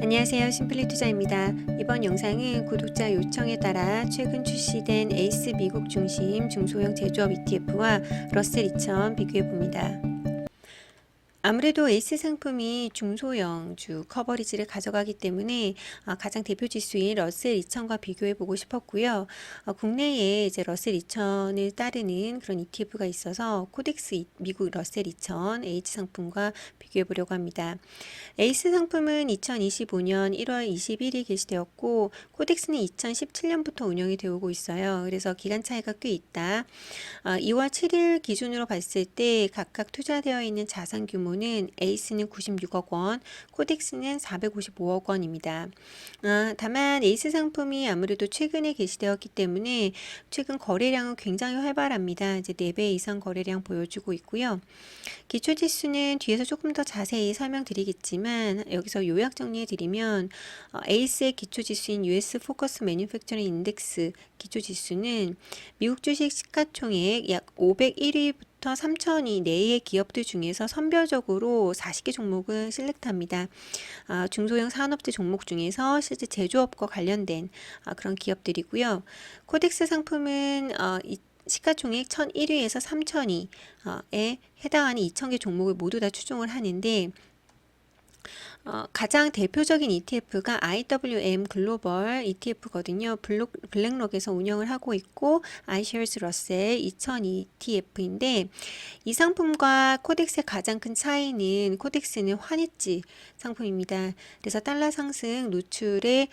안녕하세요. 심플리 투자입니다. 이번 영상은 구독자 요청에 따라 최근 출시된 에이스 미국 중심 중소형 제조업 ETF와 러셀 2000 비교해 봅니다. 아무래도 에이스 상품이 중소형주 커버리지를 가져가기 때문에 가장 대표 지수인 러셀 2000과 비교해 보고 싶었고요. 국내에 이제 러셀 2000을 따르는 그런 ETF가 있어서 코덱스 미국 러셀 2000 H 상품과 비교해 보려고 합니다. 에이스 상품은 2025년 1월 21일 개시되었고 코덱스는 2017년부터 운영이 되어 오고 있어요. 그래서 기간 차이가 꽤 있다. 2월 7일 기준으로 봤을 때 각각 투자되어 있는 자산 규모는 에이스는 96억 원, 코덱스는 455억 원입니다. 다만 에이스 상품이 아무래도 최근에 개시되었기 때문에 최근 거래량은 굉장히 활발합니다. 이제 4배 이상 거래량 보여주고 있고요. 기초지수는 뒤에서 조금 더 자세히 설명드리겠지만 여기서 요약 정리해드리면 에이스의 기초지수인 US 포커스 매뉴팩처링 인덱스 기초지수는 미국 주식 시가총액 약 501위부터 3,000위 내의 기업들 중에서 선별적으로 40개 종목을 실렉트합니다. 중소형 산업재 종목 중에서 실제 제조업과 관련된 그런 기업들이고요. 코덱스 상품은 시가총액 1,001위에서 3,000위에 해당하는 2,000개 종목을 모두 다 추종을 하는데 가장 대표적인 ETF가 IWM 글로벌 ETF거든요. 블랙록에서 운영을 하고 있고 iShares 러셀 2000 ETF인데 이 상품과 코덱스의 가장 큰 차이는 코덱스는 환해지 상품입니다. 그래서 달러 상승 노출에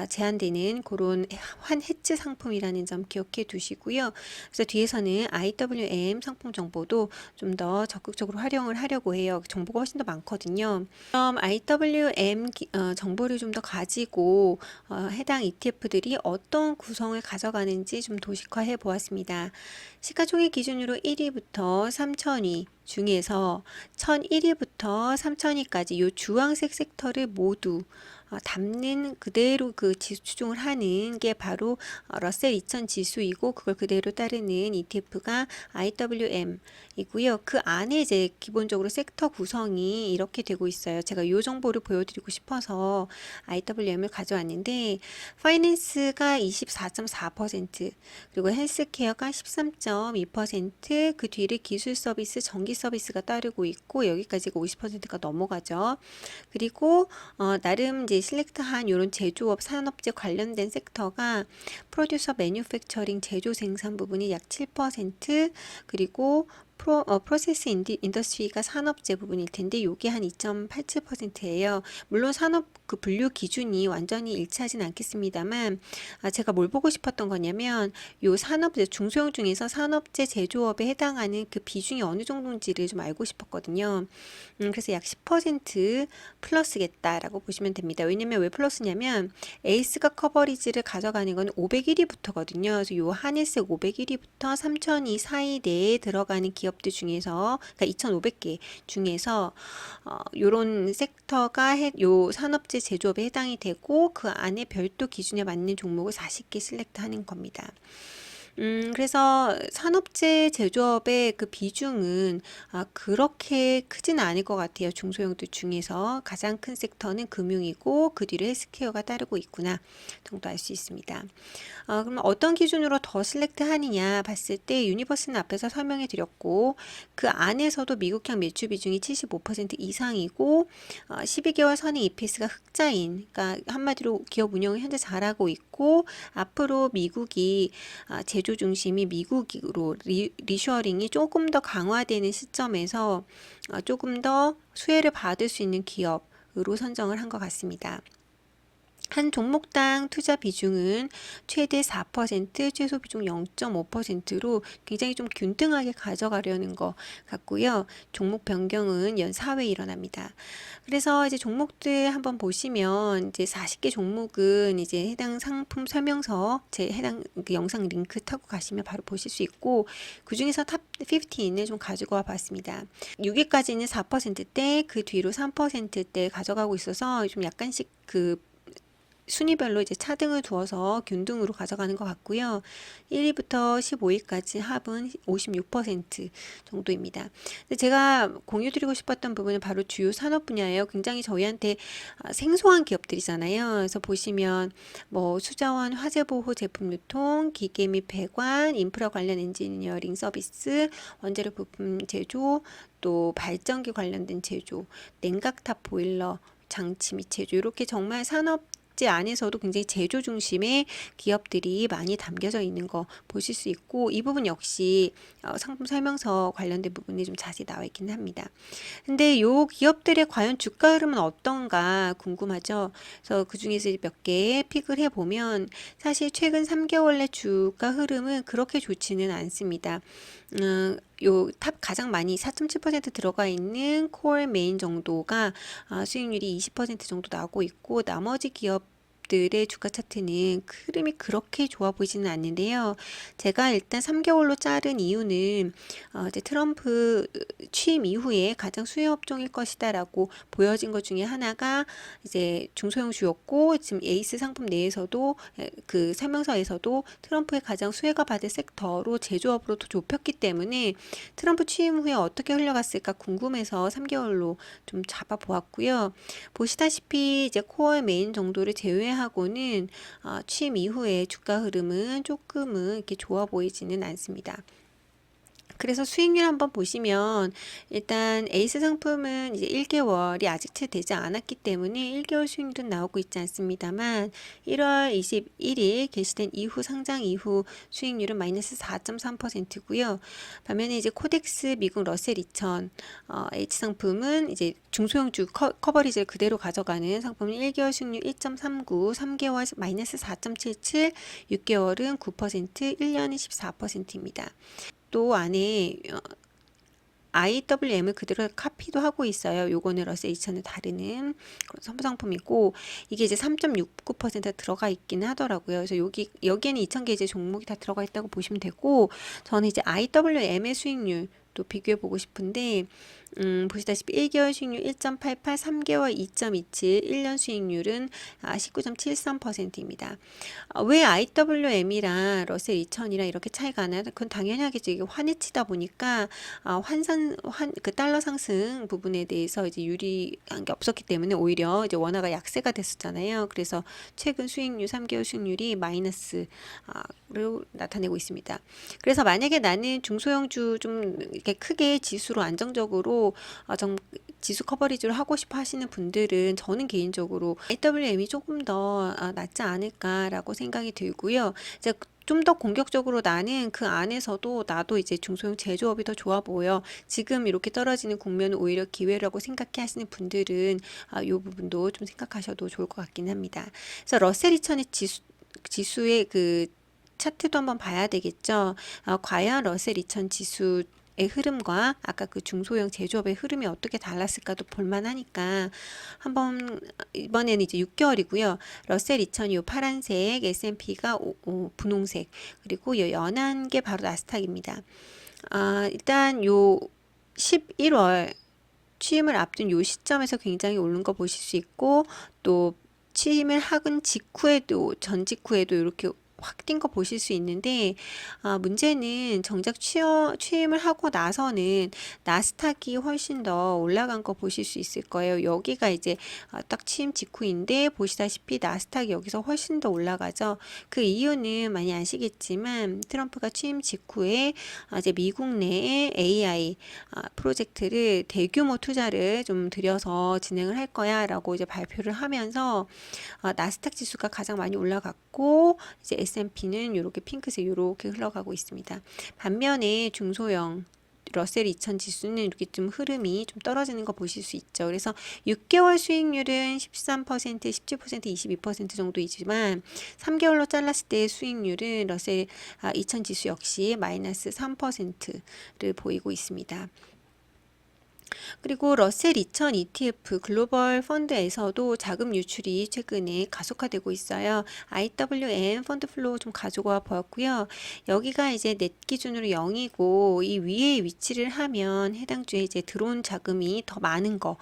제한되는 그런 환해지 상품이라는 점 기억해 두시고요. 그래서 뒤에서는 IWM 상품 정보도 좀 더 적극적으로 활용을 하려고 해요. 정보가 훨씬 더 많거든요. 그럼 IWM 정보를 좀 더 가지고 해당 ETF들이 어떤 구성을 가져가는지 좀 도식화해 보았습니다. 시가총액 기준으로 1위부터 3,000위 중에서 1,001위부터 3,000위까지 이 주황색 섹터를 모두 담는 그대로 그 지수 추종을 하는 게 바로 러셀 2000 지수이고 그걸 그대로 따르는 ETF가 IWM이고요. 그 안에 이제 기본적으로 섹터 구성이 이렇게 되고 있어요. 제가 이 정보를 보여드리고 싶어서 IWM을 가져왔는데 파이낸스가 24.4% 그리고 헬스케어가 13.2% 그 뒤를 기술 서비스, 전기 서비스가 따르고 있고 여기까지가 50%가 넘어가죠. 그리고 나름 이제 실렉트한 이런 제조업, 산업재 관련된 섹터가 프로듀서 매뉴팩처링 제조 생산 부분이 약 7% 그리고 프로세스 인더스트리가 산업재 부분일 텐데 요게 한 2.87%예요. 물론 산업 그 분류 기준이 완전히 일치하진 않겠습니다만 제가 뭘 보고 싶었던 거냐면 요 산업재 중소형 중에서 산업재 제조업에 해당하는 그 비중이 어느 정도인지를 좀 알고 싶었거든요. 그래서 약 10% 플러스겠다라고 보시면 됩니다. 왜냐면 왜 플러스냐면 에이스가 커버리지를 가져가는 건 501위부터거든요. 그래서 요 한일색 501위부터 3,002 사이 내에 들어가는 기업들 중에서 그러니까 2,500개 중에서 요런 섹터가 요 산업재 제조업에 해당이 되고 그 안에 별도 기준에 맞는 종목을 40개 실렉트하는 겁니다. 그래서 산업재 제조업의 그 비중은 그렇게 크지는 않을 것 같아요. 중소형들 중에서 가장 큰 섹터는 금융이고 그 뒤로 헬스케어가 따르고 있구나 정도 알 수 있습니다. 그럼 어떤 기준으로 더 실렉트 하느냐 봤을 때 유니버스는 앞에서 설명해 드렸고 그 안에서도 미국향 매출 비중이 75% 이상이고 12개월 선행 EPS가 흑자인 그러니까 한마디로 기업 운영을 현재 잘하고 있고 앞으로 미국이 제조 중심이 미국으로 리셔링이 조금 더 강화되는 시점에서 조금 더 수혜를 받을 수 있는 기업으로 선정을 한 것 같습니다. 한 종목당 투자 비중은 최대 4%, 최소 비중 0.5%로 굉장히 좀 균등하게 가져가려는 것 같고요. 종목 변경은 연 4회 일어납니다. 그래서 이제 종목들 한번 보시면 이제 40개 종목은 이제 해당 상품 설명서 제 해당 그 영상 링크 타고 가시면 바로 보실 수 있고 그 중에서 탑 15을 좀 가지고 와 봤습니다. 6위까지는 4%대, 그 뒤로 3%대 가져가고 있어서 좀 약간씩 그 순위별로 이제 차등을 두어서 균등으로 가져가는 것 같고요. 1위부터 15위까지 합은 56% 정도입니다. 근데 제가 공유드리고 싶었던 부분은 바로 주요 산업 분야예요. 굉장히 저희한테 생소한 기업들이잖아요. 그래서 보시면 뭐 수자원 화재보호 제품 유통, 기계 및 배관, 인프라 관련 엔지니어링 서비스, 원자력 부품 제조, 또 발전기 관련된 제조, 냉각탑 보일러 장치 및 제조, 이렇게 정말 산업재 안에서도 굉장히 제조 중심의 기업들이 많이 담겨져 있는 거 보실 수 있고, 이 부분 역시 상품 설명서 관련된 부분이 좀 자세히 나와 있긴 합니다. 근데 요 기업들의 과연 주가 흐름은 어떤가 궁금하죠. 그래서 그 중에서 몇 개 픽을 해보면 사실 최근 3개월 내 주가 흐름은 그렇게 좋지는 않습니다. 요 탑 가장 많이 4.7% 들어가 있는 콜 메인 정도가 수익률이 20% 정도 나오고 있고, 나머지 기업들의 주가 차트는 흐름이 그렇게 좋아 보이지는 않는데요. 제가 일단 3개월로 자른 이유는 이제 트럼프 취임 이후에 가장 수요 업종일 것이다라고 보여진 것 중에 하나가 이제 중소형주였고, 지금 에이스 상품 내에서도 그 설명서에서도 트럼프의 가장 수혜가 받을 섹터로 제조업으로 더 좁혔기 때문에 트럼프 취임 후에 어떻게 흘러갔을까 궁금해서 3개월로 좀 잡아보았고요. 보시다시피 이제 코어 메인 정도를 제외하고는 취임 이후에 주가 흐름은 조금은 이렇게 좋아 보이지는 않습니다. 그래서 수익률 한번 보시면 일단 에이스 상품은 이제 1개월이 아직 채 되지 않았기 때문에 1개월 수익률은 나오고 있지 않습니다만, 1월 21일 게시된 이후 상장 이후 수익률은 마이너스 4.3%고요. 반면에 이제 코덱스 미국 러셀 2000 H 상품은 이제 중소형주 커버리지를 그대로 가져가는 상품은 1개월 수익률 1.39, 3개월 마이너스 4.77, 6개월은 9%, 1년은 14%입니다. 또 안에 IWM을 그대로 카피도 하고 있어요. 요거는 러셀 2000을 다루는 선부 상품이고, 이게 이제 3.69% 들어가 있긴 하더라고요. 그래서 여기에는 2000개 이제 종목이 다 들어가 있다고 보시면 되고, 저는 이제 IWM의 수익률 또 비교해 보고 싶은데, 보시다시피 1개월 수익률 1.88, 3개월 2.27, 1년 수익률은 19.73%입니다. 왜 IWM이랑 러셀 2000이랑 이렇게 차이가 나요? 그건 당연히 하겠죠. 이게 환해치다 보니까 그 달러 상승 부분에 대해서 이제 유리한 게 없었기 때문에 오히려 이제 원화가 약세가 됐었잖아요. 그래서 최근 수익률 3개월 수익률이 마이너스로 나타내고 있습니다. 그래서 만약에 나는 중소형주 좀 이렇게 크게 지수로 안정적으로 좀 지수 커버리지를 하고 싶어 하시는 분들은 저는 개인적으로 IWM이 조금 더 낫지 않을까라고 생각이 들고요. 이제 좀 더 공격적으로 나는 그 안에서도 나도 이제 중소형 제조업이 더 좋아 보여. 지금 이렇게 떨어지는 국면은 오히려 기회라고 생각해 하시는 분들은 이 부분도 좀 생각하셔도 좋을 것 같긴 합니다. 그래서 러셀 2000의 지수의 그 차트도 한번 봐야 되겠죠. 과연 러셀 2000 지수 의 흐름과 아까 그 중소형 제조업의 흐름이 어떻게 달랐을까도 볼만하니까 한번, 이번에는 이제 6개월이고요. 러셀 2000이 요 파란색, S&P가 분홍색, 그리고 요 연한 게 바로 나스닥입니다. 일단 요 11월 취임을 앞둔 요 시점에서 굉장히 오른 거 보실 수 있고, 또 취임을 하은 직후에도 전 직후에도 이렇게 확 뛴 거 보실 수 있는데, 문제는 정작 취임을 하고 나서는 나스닥이 훨씬 더 올라간 거 보실 수 있을 거예요. 여기가 이제 딱 취임 직후인데 보시다시피 나스닥이 여기서 훨씬 더 올라가죠. 그 이유는 많이 아시겠지만 트럼프가 취임 직후에 이제 미국 내에 AI 프로젝트를 대규모 투자를 좀 들여서 진행을 할 거야라고 이제 발표를 하면서 나스닥 지수가 가장 많이 올라갔고, 이제 S&P는 이렇게 핑크색 이렇게 흘러가고 있습니다. 반면에 중소형 러셀 2000 지수는 이렇게 좀 흐름이 좀 떨어지는 거 보실 수 있죠. 그래서 6개월 수익률은 13%, 17%, 22% 정도이지만 3개월로 잘랐을 때 수익률은 러셀 2000 지수 역시 마이너스 3%를 보이고 있습니다. 그리고 러셀 2000 ETF 글로벌 펀드에서도 자금 유출이 최근에 가속화되고 있어요. IWM 펀드 플로우 좀 가지고 보았고요. 여기가 이제 넷 기준으로 0이고 이 위에 위치를 하면 해당 주에 이제 들어온 자금이 더 많은 거,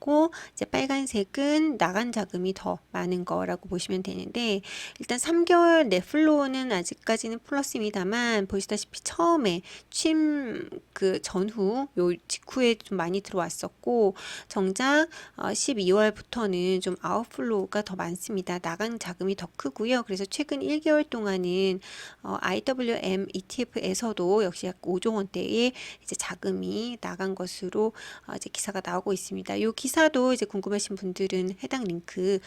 거고 이제 빨간색은 나간 자금이 더 많은 거라고 보시면 되는데 일단 3개월 넷플로우는 아직까지는 플러스입니다만 보시다시피 처음에 취임 그 전후 요 직후에 좀 많이 들어왔었고 정작 12월부터는 좀 아웃플로우가 더 많습니다. 나간 자금이 더 크고요. 그래서 최근 1개월 동안은 IWM ETF에서도 역시 약 5조 원대의 이제 자금이 나간 것으로 이제 기사가 나오고 있습니다. 이 기사도 이제 궁금하신 분들은 해당 링크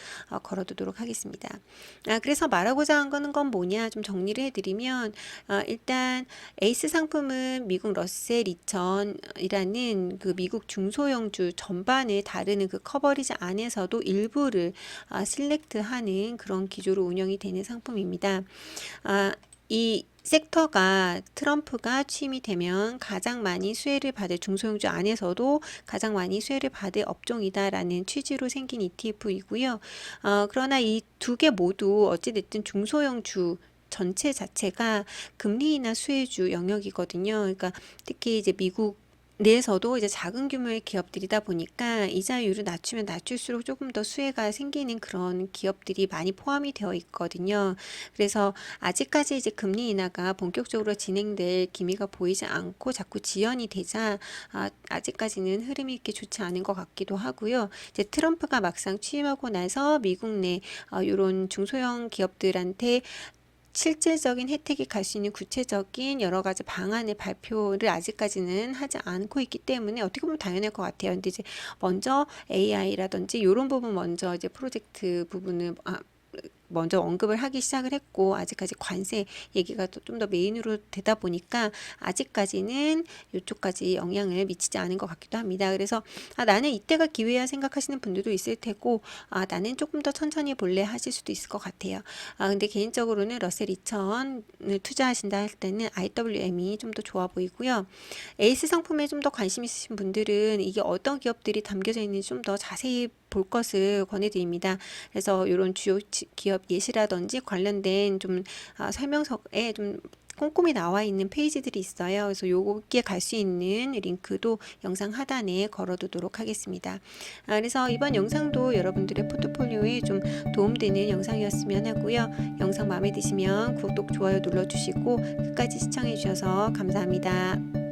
걸어두도록 하겠습니다. 그래서 말하고자 한 거는 건 뭐냐 좀 정리를 해드리면 일단 에이스 상품은 미국 러셀 2000이라는 그 미국 중소형주 전반을 다루는 그 커버리지 안에서도 일부를 실렉트하는 그런 기조로 운영이 되는 상품입니다. 이 섹터가 트럼프가 취임이 되면 가장 많이 수혜를 받을 중소형주 안에서도 가장 많이 수혜를 받을 업종이다라는 취지로 생긴 ETF이고요. 그러나 이 두 개 모두 어찌됐든 중소형주 전체 자체가 금리 인하 수혜주 영역이거든요. 그러니까 특히 이제 미국 내에서도 이제 작은 규모의 기업들이다 보니까 이자율을 낮추면 낮출수록 조금 더 수혜가 생기는 그런 기업들이 많이 포함이 되어 있거든요. 그래서 아직까지 이제 금리 인하가 본격적으로 진행될 기미가 보이지 않고 자꾸 지연이 되자 아직까지는 흐름이 이렇게 좋지 않은 것 같기도 하고요. 이제 트럼프가 막상 취임하고 나서 미국 내 이런 중소형 기업들한테 실질적인 혜택이 갈 수 있는 구체적인 여러 가지 방안의 발표를 아직까지는 하지 않고 있기 때문에 어떻게 보면 당연할 것 같아요. 근데 이제 먼저 AI라든지 이런 부분 먼저 이제 프로젝트 부분을 먼저 언급을 하기 시작을 했고 아직까지 관세 얘기가 좀 더 메인으로 되다 보니까 아직까지는 이쪽까지 영향을 미치지 않은 것 같기도 합니다. 그래서 나는 이때가 기회야 생각하시는 분들도 있을 테고 나는 조금 더 천천히 볼래 하실 수도 있을 것 같아요. 근데 개인적으로는 러셀 2000을 투자하신다 할 때는 IWM이 좀 더 좋아 보이고요. 에이스 상품에 좀 더 관심 있으신 분들은 이게 어떤 기업들이 담겨져 있는지 좀 더 자세히 볼 것을 권해드립니다. 그래서 이런 주요 기업 예시라든지 관련된 좀 설명서에 좀 꼼꼼히 나와 있는 페이지들이 있어요. 그래서 요기에 갈 수 있는 링크도 영상 하단에 걸어두도록 하겠습니다. 그래서 이번 영상도 여러분들의 포트폴리오에 좀 도움되는 영상이었으면 하고요. 영상 마음에 드시면 구독, 좋아요 눌러주시고 끝까지 시청해 주셔서 감사합니다.